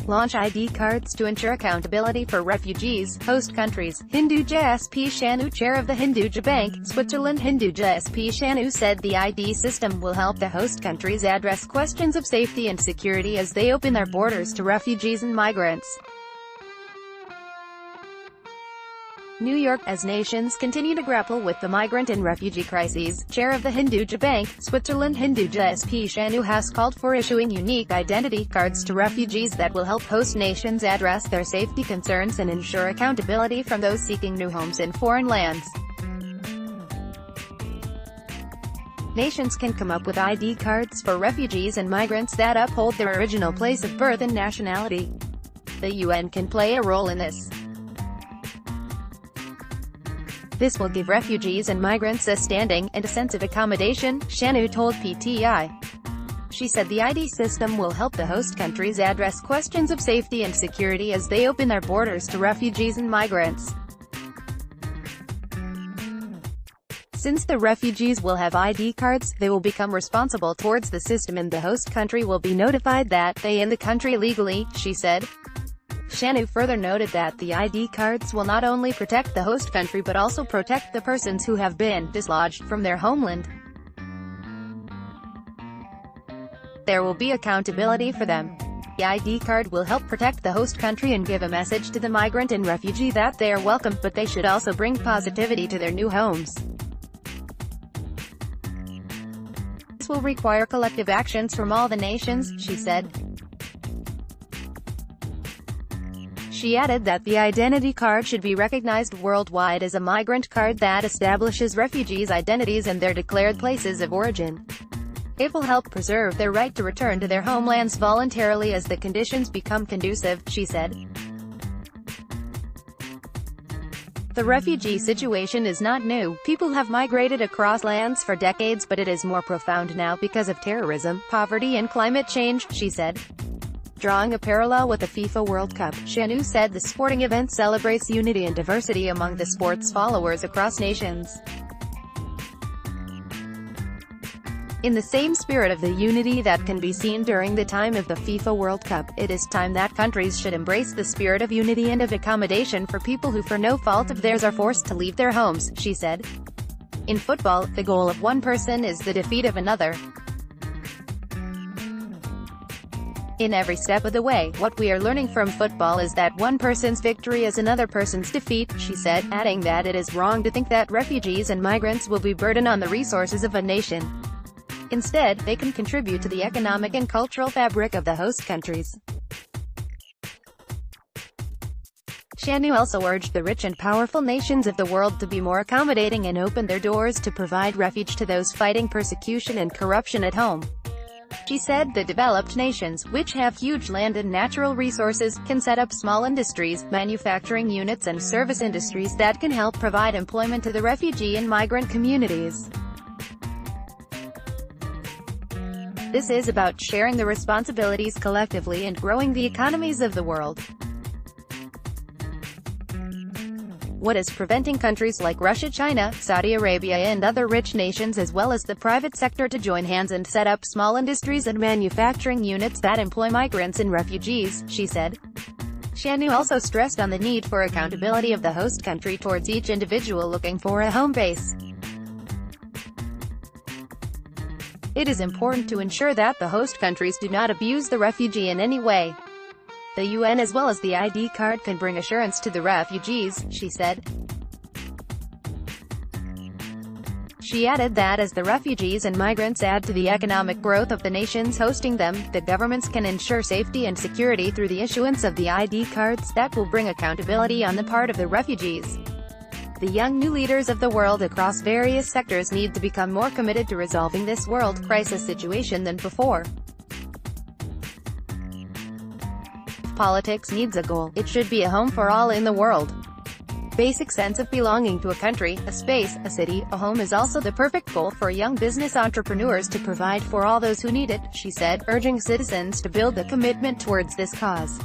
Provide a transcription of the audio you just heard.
launch ID cards to ensure accountability for refugees, host countries. Hinduja SP Shanu, chair of the Hinduja Bank, Switzerland. Hinduja SP Shanu said the ID system will help the host countries address questions of safety and security as they open their borders to refugees and migrants. New York. As nations continue to grapple with the migrant and refugee crises, chair of the Hinduja Bank, Switzerland. Hinduja SP Shanu has called for issuing unique identity cards to refugees that will help host nations address their safety concerns and ensure accountability from those seeking new homes in foreign lands. Nations can come up with ID cards for refugees and migrants that uphold their original place of birth and nationality. The UN can play a role in this. This will give refugees and migrants a standing and a sense of accommodation, Shanu told PTI. She said the ID system will help the host countries address questions of safety and security as they open their borders to refugees and migrants. Since the refugees will have ID cards, they will become responsible towards the system and the host country will be notified that they in the country legally, she said. Shanu further noted that the ID cards will not only protect the host country but also protect the persons who have been dislodged from their homeland. There will be accountability for them. The ID card will help protect the host country and give a message to the migrant and refugee that they are welcome, but they should also bring positivity to their new homes. This will require collective actions from all the nations, she said. She added that the identity card should be recognized worldwide as a migrant card that establishes refugees' identities and their declared places of origin. It will help preserve their right to return to their homelands voluntarily as the conditions become conducive, she said. The refugee situation is not new. People have migrated across lands for decades, but it is more profound now because of terrorism, poverty and climate change, she said. Drawing a parallel with the FIFA World Cup, Shanu said the sporting event celebrates unity and diversity among the sport's followers across nations. In the same spirit of the unity that can be seen during the time of the FIFA World Cup, it is time that countries should embrace the spirit of unity and of accommodation for people who for no fault of theirs are forced to leave their homes, she said. In football, the goal of one person is the defeat of another. In every step of the way, what we are learning from football is that one person's victory is another person's defeat, she said, adding that it is wrong to think that refugees and migrants will be burden on the resources of a nation. Instead, they can contribute to the economic and cultural fabric of the host countries. Shanu also urged the rich and powerful nations of the world to be more accommodating and open their doors to provide refuge to those fighting persecution and corruption at home. She said the developed nations, which have huge land and natural resources, can set up small industries, manufacturing units and service industries that can help provide employment to the refugee and migrant communities. This is about sharing the responsibilities collectively and growing the economies of the world. What is preventing countries like Russia, China, Saudi Arabia and other rich nations as well as the private sector to join hands and set up small industries and manufacturing units that employ migrants and refugees, she said. Shanu also stressed on the need for accountability of the host country towards each individual looking for a home base. It is important to ensure that the host countries do not abuse the refugee in any way. The UN as well as the ID card can bring assurance to the refugees, she said. She added that as the refugees and migrants add to the economic growth of the nations hosting them, the governments can ensure safety and security through the issuance of the ID cards that will bring accountability on the part of the refugees. The young new leaders of the world across various sectors need to become more committed to resolving this world crisis situation than before. Politics needs a goal. It should be a home for all in the world. Basic sense of belonging to a country, a space, a city, a home is also the perfect goal for young business entrepreneurs to provide for all those who need it, she said, urging citizens to build a commitment towards this cause.